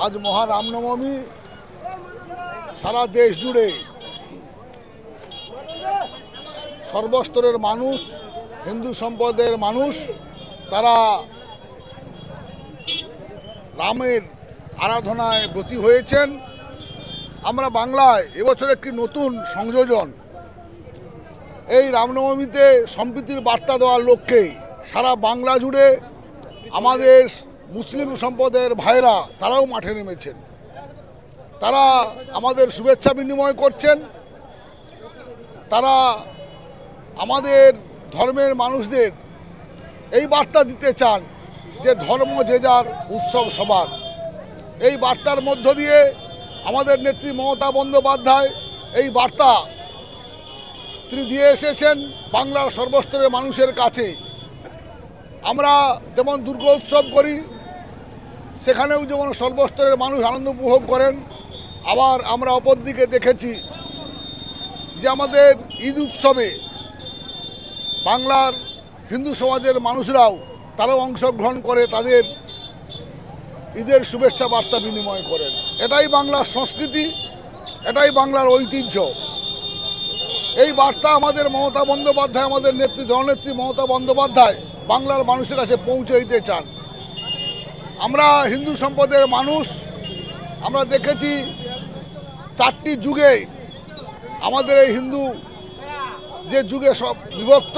আজ মহা রামনবমী সারা দেশ জুড়ে সর্বস্তরের মানুষ, হিন্দু সম্প্রদায়ের মানুষ তারা রামের আরাধনায় ব্রতী হয়েছেন। আমরা বাংলায় এবছর একটি নতুন সংযোজন, এই রামনবমীতে সম্প্রীতির বার্তা দেওয়ার লক্ষ্যে সারা বাংলা জুড়ে আমাদের মুসলিম সম্প্রদায়ের ভাইরা তারাও মাঠে নেমেছেন। তারা আমাদের শুভেচ্ছা বিনিময় করছেন। তারা আমাদের ধর্মের মানুষদের এই বার্তা দিতে চান যে ধর্ম যে যার, উৎসব সবার। এই বার্তার মধ্য দিয়ে আমাদের নেত্রী মমতা বন্দ্যোপাধ্যায় এই বার্তা তিনি দিয়ে এসেছেন বাংলার সর্বস্তরের মানুষের কাছে। আমরা যেমন দুর্গা উৎসব করি, সেখানেও যেমন সর্বস্তরের মানুষ আনন্দ উপভোগ করেন, আবার আমরা অপরদিকে দেখেছি যে আমাদের ঈদ উৎসবে বাংলার হিন্দু সমাজের মানুষরাও তারাও অংশগ্রহণ করে, তাদের ঈদের শুভেচ্ছা বার্তা বিনিময় করেন। এটাই বাংলার সংস্কৃতি, এটাই বাংলার ঐতিহ্য। এই বার্তা আমাদের মমতা বন্দ্যোপাধ্যায়, আমাদের নেত্রী জননেত্রী মমতা বন্দ্যোপাধ্যায় বাংলার মানুষের কাছে পৌঁছে দিতে চান। আমরা হিন্দু সম্প্রদায়ের মানুষ, আমরা দেখেছি চারটি যুগে আমাদের এই হিন্দু যে যুগে সব বিভক্ত,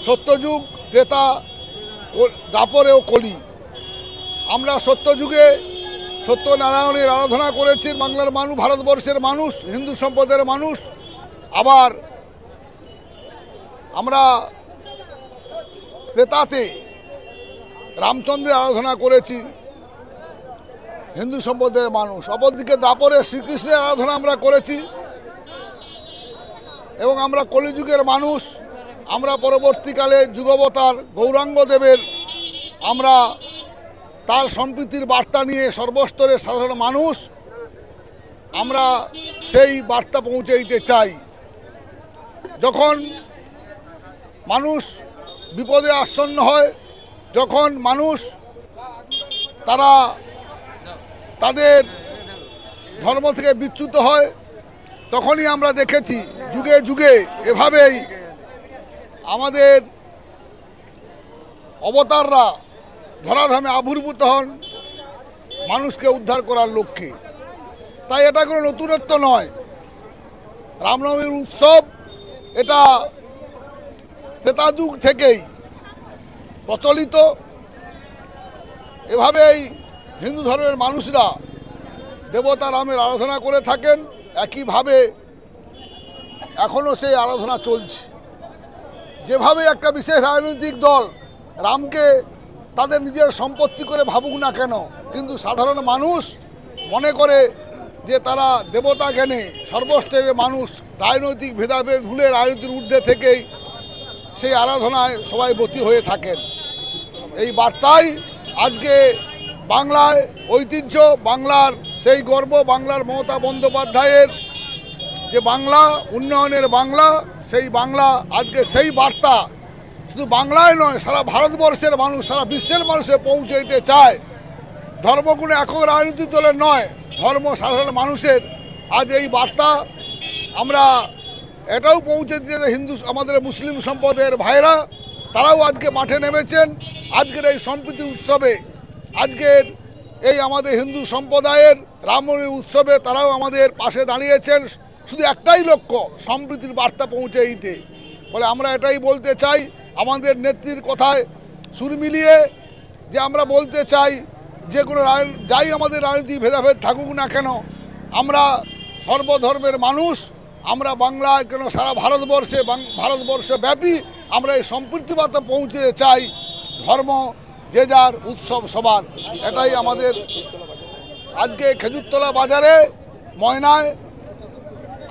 সত্যযুগ, ত্রেতা, দ্বাপরে ও কলি। আমরা সত্যযুগে সত্যনারায়ণের আরাধনা করেছি বাংলার মানুষ, ভারতবর্ষের মানুষ, হিন্দু সম্প্রদায়ের মানুষ। আবার আমরা ত্রেতাতে রামচন্দ্রের আরাধনা করেছি হিন্দু সম্প্রদায়ের মানুষ। অপরদিকে দ্বাপরে শ্রীকৃষ্ণের আরাধনা আমরা করেছি। এবং আমরা কলিযুগের মানুষ, আমরা পরবর্তীকালে যুগবতার গৌরাঙ্গ দেবের আমরা তার সম্প্রীতির বার্তা নিয়ে সর্বস্তরের সাধারণ মানুষ আমরা সেই বার্তা পৌঁছে দিতে চাই। যখন মানুষ বিপদে আচ্ছন্ন হয়, যখন মানুষ তারা তাদের ধর্ম থেকে বিচ্যুত হয়, তখনই আমরা দেখেছি যুগে যুগে এভাবেই আমাদের অবতাররা ধরাধামে আবির্ভূত হন মানুষকে উদ্ধার করার লক্ষ্যে। তাই এটা কোনো নতুনত্ব নয়। রামনবমীর উৎসব এটা ত্রেতাযুগ থেকেই প্রচলিত। এভাবেই হিন্দু ধর্মের মানুষরা দেবতা রামের আরাধনা করে থাকেন। একইভাবে এখনও সেই আরাধনা চলছে। যেভাবে একটা বিশেষ রাজনৈতিক দল রামকে তাদের নিজের সম্পত্তি করে ভাবুক না কেন, কিন্তু সাধারণ মানুষ মনে করে যে তারা দেবতা জ্ঞানে সর্বস্তরের মানুষ রাজনৈতিক ভেদাভেদ ভুলে রাজনীতির ঊর্ধ্বে থেকেই সেই আরাধনায় সবাই ব্রতী হয়ে থাকেন। এই বার্তাই আজকে বাংলায় ঐতিহ্য, বাংলার সেই গর্ব, বাংলার মমতা বন্দ্যোপাধ্যায়ের যে বাংলা, উন্নয়নের বাংলা, সেই বাংলা আজকে সেই বার্তা শুধু বাংলায় নয়, সারা ভারতবর্ষের মানুষ, সারা বিশ্বের মানুষে পৌঁছে দিতে চায়। ধর্ম কোনো একক রাজনৈতিক দলের নয়, ধর্ম সাধারণ মানুষের। আজ এই বার্তা আমরা এটাও পৌঁছে দিতে হিন্দু আমাদের মুসলিম সম্প্রদায়ের ভাইরা তারাও আজকে মাঠে নেমেছেন। আজকের এই সম্প্রীতি উৎসবে, আজকের এই আমাদের হিন্দু সম্প্রদায়ের রামনবমী উৎসবে তারাও আমাদের পাশে দাঁড়িয়েছেন। শুধু একটাই লক্ষ্য, সম্প্রীতির বার্তা পৌঁছে দিতে। বলে আমরা এটাই বলতে চাই, আমাদের নেত্রীর কথায় সুর মিলিয়ে যে আমরা বলতে চাই যে কোনো যাই আমাদের রাজনীতি ভেদাভেদ থাকুক না কেন, আমরা সর্বধর্মের মানুষ, আমরা বাংলায় কেন সারা ভারতবর্ষব্যাপী আমরা এই সম্প্রীতি বার্তা পৌঁছে চাই। ধর্ম যে যার, উৎসব সবার। এটাই আমাদের আজকে খেজুরতলা বাজারে ময়নায়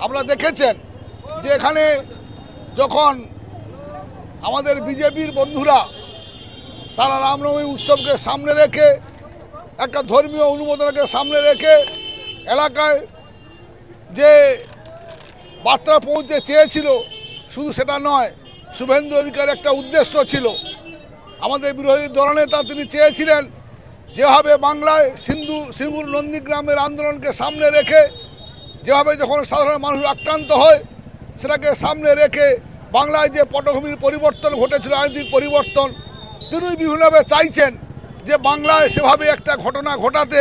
আপনারা দেখেছেন যে এখানে যখন আমাদের বিজেপির বন্ধুরা তারা রামনবমী উৎসবকে সামনে রেখে, একটা ধর্মীয় অনুমোদনকে সামনে রেখে এলাকায় যে বার্তা পৌঁছতে চেয়েছিল, শুধু সেটা নয়, শুভেন্দু অধিকার একটা উদ্দেশ্য ছিল। আমাদের বিরোধী দলনেতা তিনি চেয়েছিলেন যেভাবে বাংলায় সিঙ্গুর নন্দীগ্রামের আন্দোলনকে সামনে রেখে, যেভাবে যখন সাধারণ মানুষ আক্রান্ত হয় সেটাকে সামনে রেখে বাংলায় যে পটভূমির পরিবর্তন ঘটেছিল, রাজনৈতিক পরিবর্তন, তিনি বিভিন্নভাবে চাইছেন যে বাংলায় সেভাবে একটা ঘটনা ঘটাতে,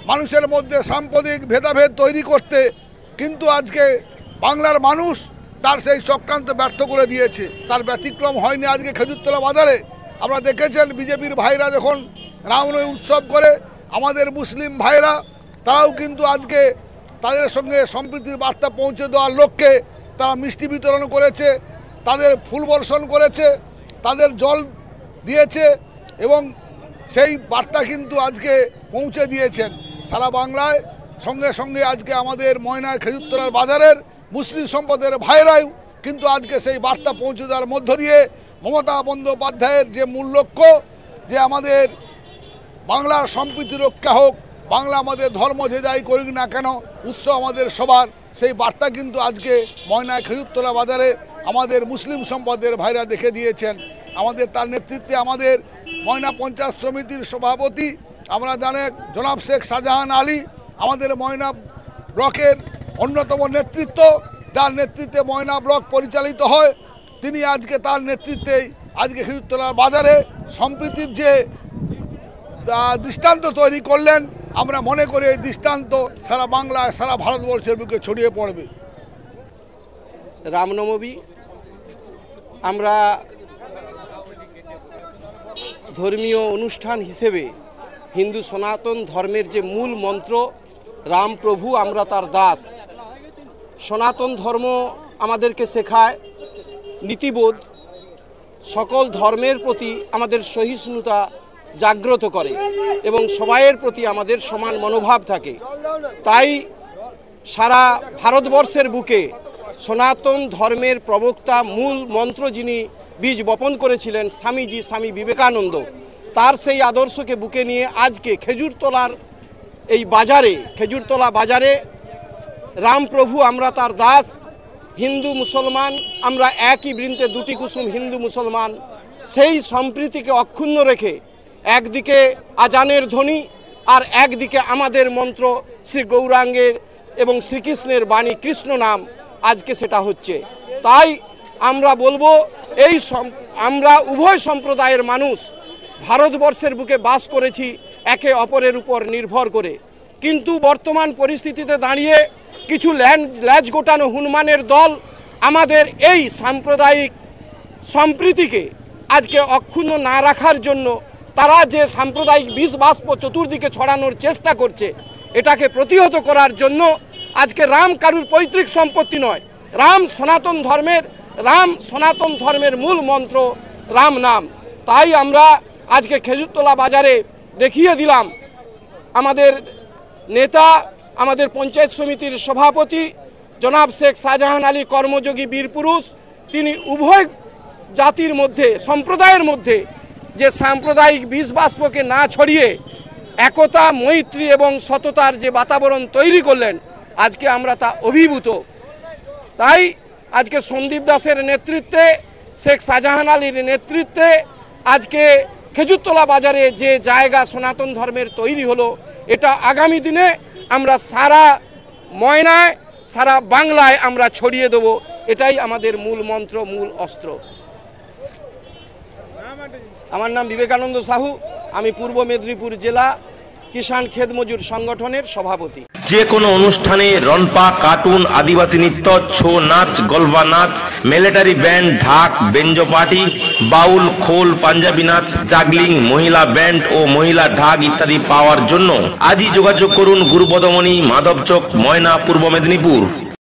মানুষের মধ্যে সাম্প্রদায়িক ভেদাভেদ তৈরি করতে। কিন্তু আজকে বাংলার মানুষ তার সেই চক্রান্ত ব্যর্থ করে দিয়েছে। তার ব্যতিক্রম হয়নি আজকে খেজুরতলা বাজারে। আমরা দেখেছেন বিজেপির ভাইরা যখন রামনবমী উৎসব করে, আমাদের মুসলিম ভাইরা তারাও কিন্তু আজকে তাদের সঙ্গে সম্প্রীতির বার্তা পৌঁছে দেওয়ার লক্ষ্যে তারা মিষ্টি বিতরণ করেছে, তাদের ফুল বর্ষণ করেছে, তাদের জল দিয়েছে এবং সেই বার্তা কিন্তু আজকে পৌঁছে দিয়েছেন সারা বাংলায়। সঙ্গে সঙ্গে আজকে আমাদের ময়নার খেজুরতলার বাজারের মুসলিম সম্প্রদায়ের ভাইরাই কিন্তু আজকে সেই বার্তা পৌঁছে দেওয়ার মধ্য দিয়ে মমতা বন্দ্যোপাধ্যায়ের যে মূল লক্ষ্য, যে আমাদের বাংলার সম্প্রীতি রক্ষা হোক, বাংলা আমাদের ধর্ম যে যাই করুক না কেন, উৎসব আমাদের সবার, সেই বার্তা কিন্তু আজকে ময়না খেজুরতলা বাজারে আমাদের মুসলিম সম্প্রদায়ের ভাইরা দেখে দিয়েছেন। আমাদের তার নেতৃত্বে আমাদের ময়না পঞ্চায়েত সমিতির সভাপতি আমরা জানেন জনাব শেখ শাহজাহান আলী, আমাদের ময়না ব্লকের অন্যতম নেতৃত্ব, যার নেতৃত্বে ময়না ব্লক পরিচালিত হয়, তিনি আজকে তার নেতৃত্বেই আজকে খেজুরতলার বাজারে সম্প্রীতির যে দৃষ্টান্ত তৈরি করলেন। আমরা মনে করি এই দৃষ্টান্ত সারা বাংলায়, সারা ভারতবর্ষের বুকে ছড়িয়ে পড়বে। রামনবমী আমরা ধর্মীয় অনুষ্ঠান হিসেবে হিন্দু সনাতন ধর্মের যে মূল মন্ত্র, রাম প্রভু আমরা তার দাস, সনাতন ধর্ম আমাদেরকে শেখায় নীতিবোধ, সকল ধর্মের প্রতি আমাদের সহিষ্ণুতা জাগ্রত করে এবং সবাইয়ের প্রতি আমাদের সমান মনোভাব থাকে। তাই সারা ভারতবর্ষের বুকে সনাতন ধর্মের প্রবক্তা, মূল মন্ত্র যিনি বীজ বপন করেছিলেন স্বামীজি, স্বামী বিবেকানন্দ, তার সেই আদর্শকে বুকে নিয়ে আজকে খেজুরতলার এই বাজারে, খেজুরতলা বাজারে রাম প্রভু আমরা তার দাস, হিন্দু মুসলমান আমরা একই বৃন্তে দুটি কুসুম হিন্দু মুসলমান, সেই সম্প্রীতিকে অক্ষুণ্ণ রেখে একদিকে আজানের ধ্বনি আর একদিকে আমাদের মন্ত্র শ্রী গৌরাঙ্গের এবং শ্রীকৃষ্ণের বাণী কৃষ্ণ নাম, আজকে সেটা হচ্ছে। তাই আমরা বলবো আমরা উভয় সম্প্রদায়ের মানুষ ভারতবর্ষের বুকে বাস করেছি একে অপরের উপর নির্ভর করে, কিন্তু বর্তমান পরিস্থিতিতে দাঁড়িয়ে কিছু ল্যাজ গোটানো হনুমানের দল আমাদের এই সাম্প্রদায়িক সম্প্রীতিকে আজকে অক্ষুণ্ণ না রাখার জন্য তারা যে সাম্প্রদায়িক বিষ বাষ্প চতুর্দিকে ছড়ানোর চেষ্টা করছে, এটাকে প্রতিহত করার জন্য আজকে রাম কারুর পৈতৃক সম্পত্তি নয়, রাম সনাতন ধর্মের মূল মন্ত্র রাম নাম। তাই আমরা আজকে খেজুরতলা বাজারে দেখিয়ে দিলাম আমাদের নেতা, আমাদের পঞ্চায়েত সমিতির সভাপতি জনাব শেখ শাহজাহান আলী কর্মযোগী বীরপুরুষ, তিনি উভয় জাতির মধ্যে, সম্প্রদায়ের মধ্যে যে সাম্প্রদায়িক বিষ বাষ্পকে না ছড়িয়ে একতা, মৈত্রী এবং সততার যে বাতাবরণ তৈরি করলেন, আজকে আমরা তা অভিভূত। তাই আজকে সন্দীপ দাসের নেতৃত্বে, শেখ শাহজাহান আলীর নেতৃত্বে আজকে খেজুরতলা বাজারে যে জায়গা সনাতন ধর্মের তৈরি হলো, এটা আগামী দিনে আমরা সারা ময়নায়, সারা বাংলায় আমরা ছড়িয়ে দেব। এটাই আমাদের মূল মন্ত্র, মূল অস্ত্র। আমার নাম বিবেকানন্দ সাহু, আমি পূর্ব মেদিনীপুর জেলা কিষাণ খেত মজুর সংগঠনের সভাপতি। যে কোনো অনুষ্ঠানে রনপা, কার্টুন, আদিবাসী নৃত্য, ছৌ নাচ, গলফা নাচ, মিলিটারি ব্যান্ড, ঢাক, বেঞ্জো পার্টি, বাউল, খোল, পাঞ্জাবি নাচ, জাগলিং, মহিলা ব্যান্ড ও মহিলা ঢাক ইত্যাদি পাওয়ার জন্য আজই যোগাযোগ করুন গুরুপদমণি, মাধবচক, ময়না, পূর্ব মেদিনীপুর।